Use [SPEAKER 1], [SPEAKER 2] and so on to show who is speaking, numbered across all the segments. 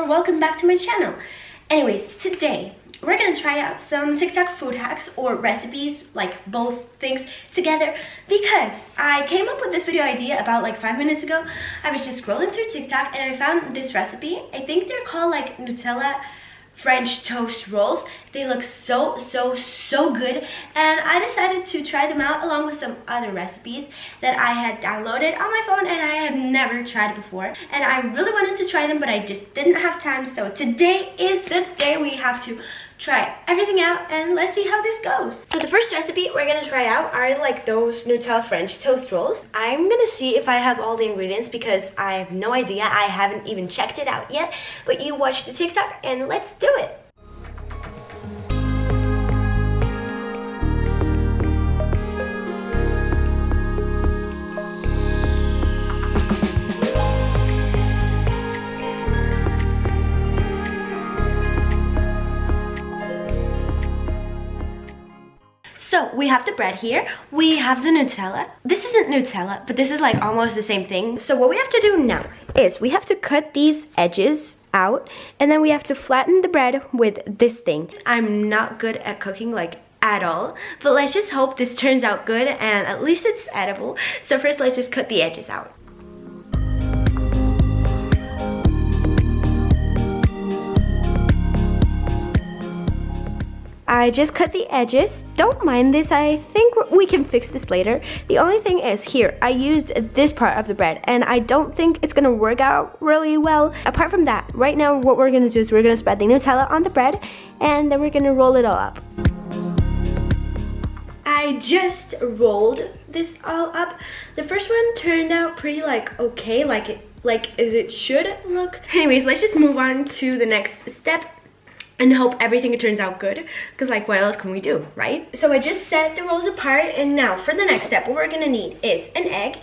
[SPEAKER 1] or welcome back to my channel. Anyways, today we're gonna try out some TikTok food hacks or recipes, like both things together, because I came up with this video idea about like 5 minutes ago. I was just scrolling through TikTok and I found this recipe. I think they're called like Nutella French toast rolls. They look so good, and I decided to try them out along with some other recipes that I had downloaded on my phone and I had never tried before, and I really wanted to try them, but I just didn't have time. So today is the day we have to try everything out, and let's see how this goes. So the first recipe we're gonna try out are like those Nutella French toast rolls. I'm gonna see if I have all the ingredients because I have no idea. I haven't even checked it out yet, but you watch the TikTok and let's do it. So we have the bread here, we have the Nutella. This isn't Nutella, but this is like almost the same thing. So what we have to do now is we have to cut these edges out, and then we have to flatten the bread with this thing. I'm not good at cooking, like at all, but let's just hope this turns out good and at least it's edible. So first let's just cut the edges out. I just cut the edges. Don't mind this, I think we can fix this later. The only thing is here, I used this part of the bread and I don't think it's gonna work out really well. Apart from that, right now what we're gonna do is we're gonna spread the Nutella on the bread and then we're gonna roll it all up. I just rolled this all up. The first one turned out pretty like okay, like as it should look. Anyways, let's just move on to the next step and hope everything turns out good, because like what else can we do, right? So I just set the rolls apart, and now for the next step what we're gonna need is an egg.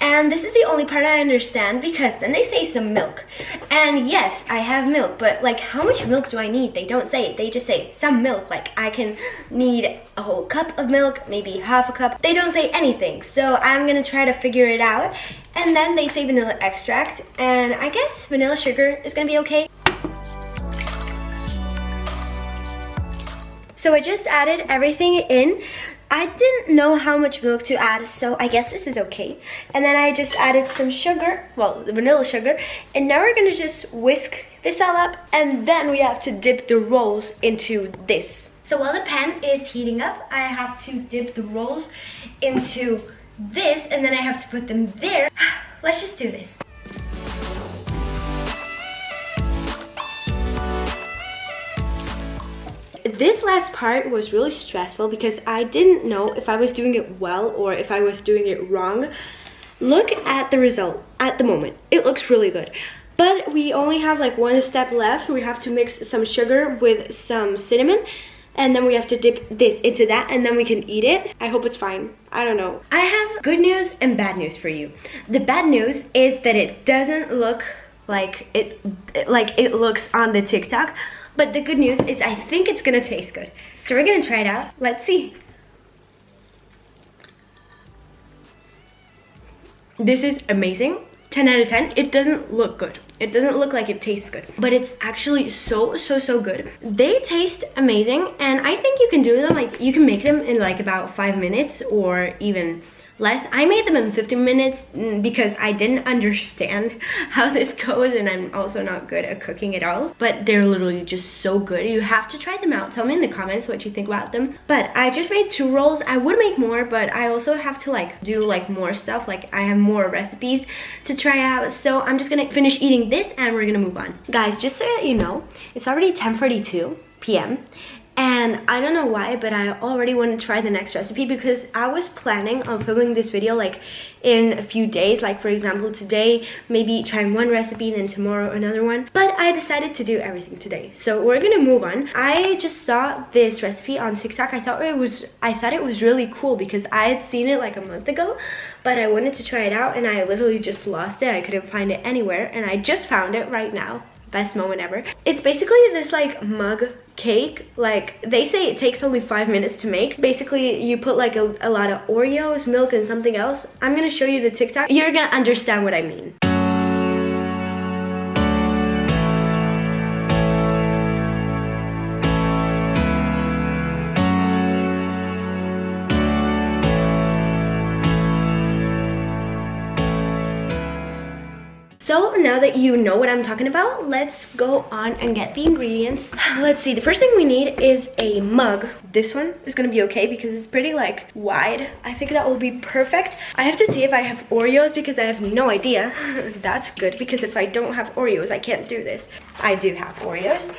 [SPEAKER 1] And this is the only part I understand, because then they say some milk, and yes, I have milk, but like how much milk do I need? They don't say it, they just say some milk. Like I can need a whole cup of milk, maybe half a cup. They don't say anything, so I'm gonna try to figure it out. And then they say vanilla extract, and I guess vanilla sugar is gonna be okay. So I just added everything in. I didn't know how much milk to add, so I guess this is okay. And then I just added some sugar, well, the vanilla sugar. And now we're gonna just whisk this all up, and then we have to dip the rolls into this. So while the pan is heating up, I have to dip the rolls into this, and then I have to put them there. Let's just do this. This last part was really stressful because I didn't know if I was doing it well or if I was doing it wrong. Look at the result at the moment. It looks really good. But we only have like one step left. We have to mix some sugar with some cinnamon, and then we have to dip this into that, and then we can eat it. I hope it's fine. I don't know. I have good news and bad news for you. The bad news is that it doesn't look like it looks on the TikTok. But the good news is I think it's gonna taste good. So we're gonna try it out. Let's see. This is amazing. 10 out of 10. It doesn't look good. It doesn't look like it tastes good, but it's actually so good. They taste amazing, and I think you can do them, like you can make them in like about 5 minutes or even less. I made them in 15 minutes because I didn't understand how this goes, and I'm also not good at cooking at all, but they're literally just so good. You have to try them out. Tell me in the comments what you think about them. But I just made 2 rolls. I would make more, but I also have to like do like more stuff. Like I have more recipes to try out, so I'm just gonna finish eating this and we're gonna move on. Guys, just so that you know, it's already 10:42 p.m. And I don't know why, but I already want to try the next recipe because I was planning on filming this video like in a few days. Like for example, today, maybe trying one recipe, then tomorrow another one. But I decided to do everything today. So we're gonna move on. I just saw this recipe on TikTok. I thought it was really cool because I had seen it like a month ago, but I wanted to try it out and I literally just lost it. I couldn't find it anywhere, and I just found it right now. Best moment ever. It's basically this like mug cake. Like they say it takes only 5 minutes to make. Basically you put like a lot of Oreos, milk, and something else. I'm gonna show you the TikTok. You're gonna understand what I mean. So now that you know what I'm talking about, let's go on and get the ingredients. Let's see, the first thing we need is a mug. This one is gonna be okay because it's pretty like wide. I think that will be perfect. I have to see if I have Oreos because I have no idea. That's good because if I don't have Oreos, I can't do this. I do have Oreos.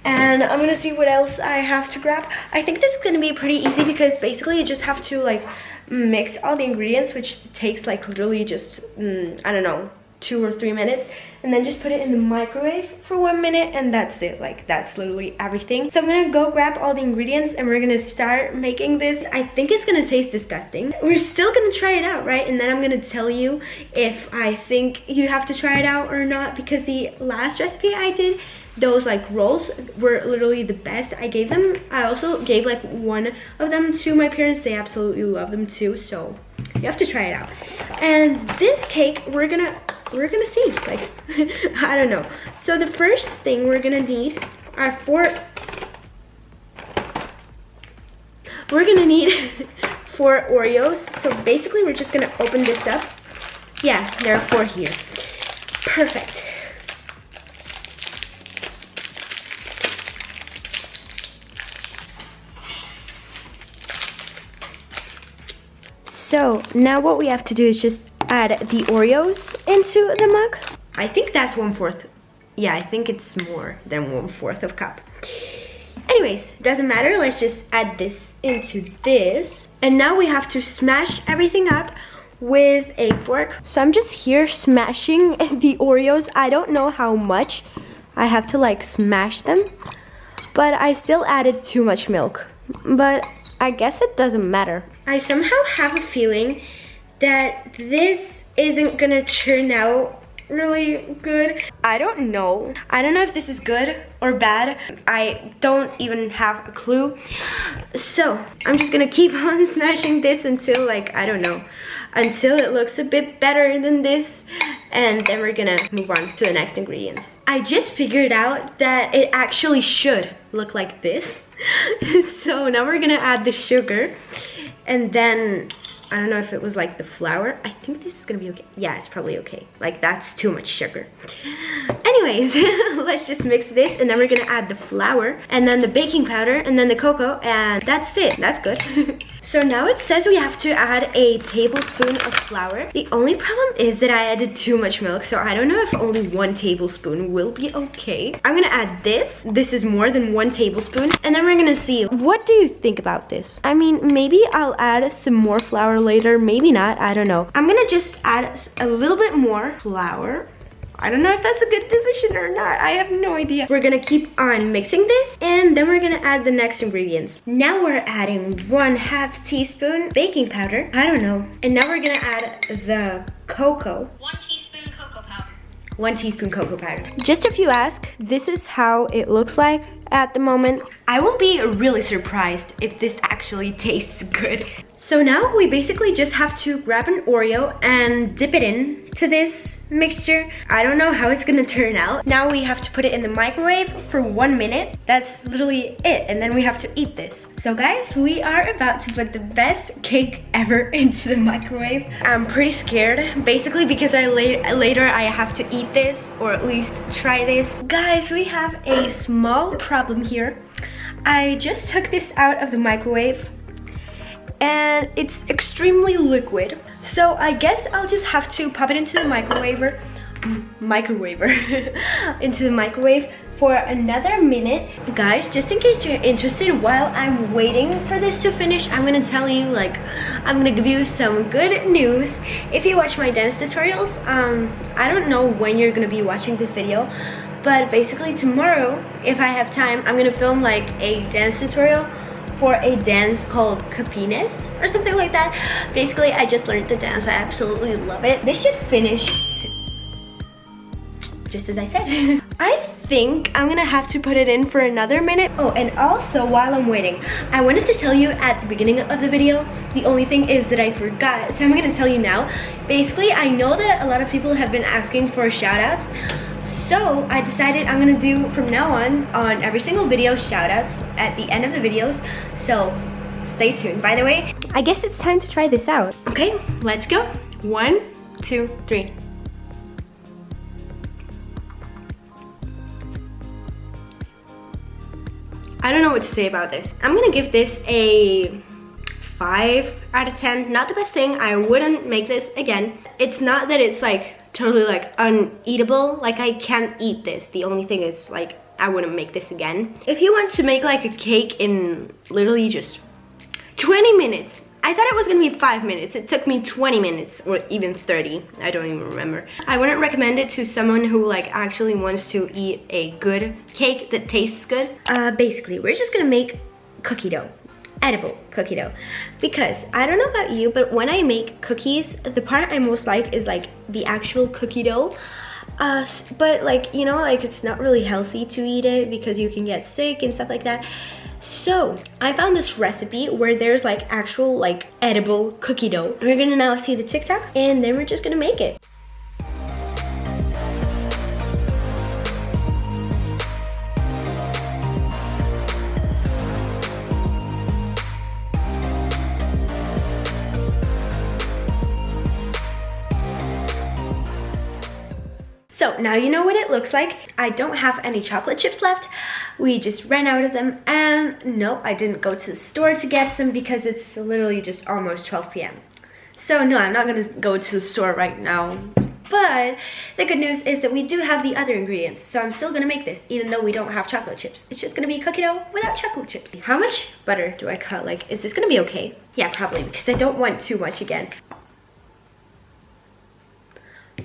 [SPEAKER 1] And I'm gonna see what else I have to grab. I think this is gonna be pretty easy because basically you just have to like mix all the ingredients, which takes like literally just, I don't know, 2 or 3 minutes, and then just put it in the microwave for 1 minute, and that's it. Like, that's literally everything. So I'm gonna go grab all the ingredients and we're gonna start making this. I think it's gonna taste disgusting. We're still gonna try it out, right? And then I'm gonna tell you if I think you have to try it out or not, because the last recipe I did, those like rolls were literally the best. I also gave like one of them to my parents. They absolutely love them too, so you have to try it out. And this cake, we're gonna see, like, I don't know. So the first thing we're gonna need are 4 Oreos. So basically we're just gonna open this up. Yeah, there are 4 here. Perfect. So now what we have to do is just add the Oreos into the mug. I think that's 1/4. Yeah, I think it's more than 1/4 of a cup. Anyways, doesn't matter. Let's just add this into this. And now we have to smash everything up with a fork. So I'm just here smashing the Oreos. I don't know how much I have to like smash them, but I still added too much milk. But I guess it doesn't matter. I somehow have a feeling that this isn't gonna turn out really good. I don't know if this is good or bad. I don't even have a clue. So I'm just gonna keep on smashing this until like, I don't know, until it looks a bit better than this. And then we're gonna move on to the next ingredients. I just figured out that it actually should look like this. So now we're gonna add the sugar, and then I don't know if it was like the flour. I think this is gonna be okay. Yeah, it's probably okay. Like, that's too much sugar. Anyways, let's just mix this, and then we're gonna add the flour, and then the baking powder, and then the cocoa, and that's it. That's good. So now it says we have to add a tablespoon of flour. The only problem is that I added too much milk, so I don't know if only 1 tablespoon will be okay. I'm gonna add this. This is more than 1 tablespoon, and then we're gonna see. What do you think about this? I mean, maybe I'll add some more flour later, maybe not, I don't know. I'm gonna just add a little bit more flour. I don't know if that's a good decision or not. I have no idea. We're gonna keep on mixing this, and then we're gonna add the next ingredients. Now we're adding 1/2 teaspoon baking powder. I don't know. And now we're gonna add the cocoa.
[SPEAKER 2] 1 teaspoon cocoa powder.
[SPEAKER 1] 1 teaspoon cocoa powder. Just if you ask, this is how it looks like at the moment. I will be really surprised if this actually tastes good. So now we basically just have to grab an Oreo and dip it in to this mixture. I don't know how it's gonna turn out. Now we have to put it in the microwave for 1 minute. That's literally it, and then we have to eat this. So guys, we are about to put the best cake ever into the microwave. I'm pretty scared, basically because later I have to eat this, or at least try this. Guys, we have a small problem here. I just took this out of the microwave, and it's extremely liquid. So I guess I'll just have to pop it into the microwaver into the microwave for another minute. Guys, just in case you're interested, while I'm waiting for this to finish, I'm gonna tell you, like, I'm gonna give you some good news. If you watch my dance tutorials, I don't know when you're gonna be watching this video, but basically tomorrow, if I have time, I'm gonna film like a dance tutorial for a dance called Capines or something like that. Basically, I just learned the dance. I absolutely love it. This should finish just as I said. I think I'm gonna have to put it in for another minute. Oh, and also while I'm waiting, I wanted to tell you at the beginning of the video. The only thing is that I forgot, so I'm gonna tell you now. Basically, I know that a lot of people have been asking for shout outs. So I decided I'm gonna do from now on every single video shout outs at the end of the videos. So stay tuned. By the way, I guess it's time to try this out. Okay, let's go. 1, 2, 3. I don't know what to say about this. I'm gonna give this a 5 out of 10. Not the best thing. I wouldn't make this again. It's not that it's like totally like uneatable. Like I can't eat this. The only thing is like I wouldn't make this again. If you want to make like a cake in literally just 20 minutes. I thought it was gonna be 5 minutes. It took me 20 minutes or even 30. I don't even remember. I wouldn't recommend it to someone who like actually wants to eat a good cake that tastes good. Basically, we're just gonna make cookie dough. Edible cookie dough. Because I don't know about you, but when I make cookies, the part I most like is like the actual cookie dough. But like, you know, like it's not really healthy to eat it because you can get sick and stuff like that. So I found this recipe where there's like actual like edible cookie dough. We're gonna now see the TikTok and then we're just gonna make it. So now you know what it looks like. I don't have any chocolate chips left. We just ran out of them, and no, I didn't go to the store to get some because it's literally just almost 12 p.m. So no, I'm not gonna go to the store right now. But the good news is that we do have the other ingredients, so I'm still gonna make this even though we don't have chocolate chips. It's just gonna be cookie dough without chocolate chips. How much butter do I cut? Like, is this gonna be okay? Yeah, probably, because I don't want too much again.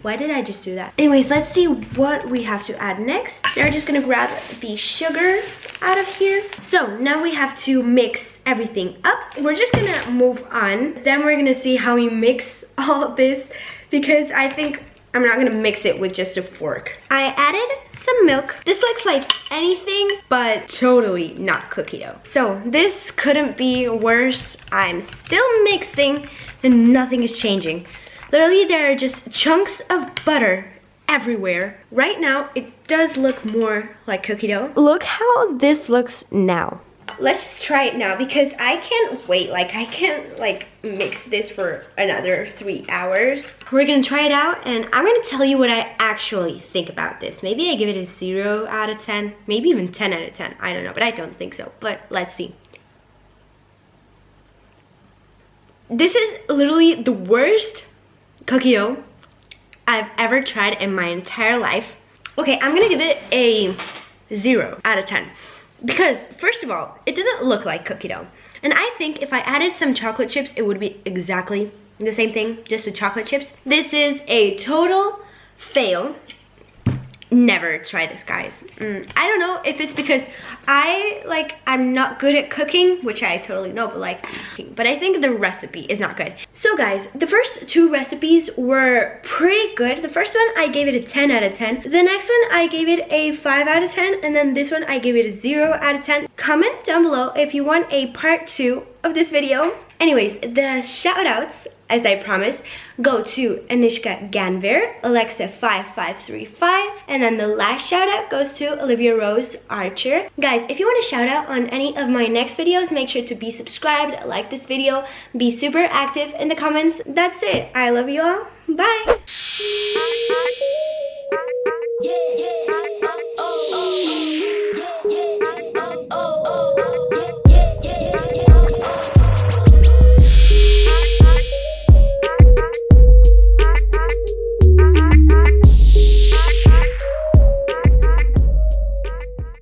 [SPEAKER 1] Why did I just do that? Anyways, let's see what we have to add next. Now we're just gonna grab the sugar out of here. So now we have to mix everything up. We're just gonna move on. Then we're gonna see how we mix all of this because I think I'm not gonna mix it with just a fork. I added some milk. This looks like anything but totally not cookie dough. So this couldn't be worse. I'm still mixing and nothing is changing. Literally, there are just chunks of butter everywhere. Right now, it does look more like cookie dough. Look how this looks now. Let's just try it now because I can't wait. Like, I can't like mix this for another 3 hours. We're gonna try it out and I'm gonna tell you what I actually think about this. Maybe I give it a 0 out of 10, maybe even 10 out of 10. I don't know, but I don't think so. But let's see. This is literally the worst cookie dough I've ever tried in my entire life. Okay, I'm gonna give it a 0 out of 10 because first of all, it doesn't look like cookie dough, and I think if I added some chocolate chips, it would be exactly the same thing, just with chocolate chips. This is a total fail. Never try this, guys. I don't know if it's because I'm not good at cooking, which I totally know, but I think the recipe is not good. So guys, the first 2 recipes were pretty good. The first one, I gave it a 10 out of 10. The next one, I gave it a 5 out of 10. And then this one, I gave it a 0 out of 10. Comment down below if you want a part 2 of this video. Anyways, the shout outs, as I promised, go to Anishka Ganver, Alexa5535, and then the last shout out goes to Olivia Rose Archer. Guys, if you want a shout out on any of my next videos, make sure to be subscribed, like this video, be super active in the comments. That's it. I love you all. Bye.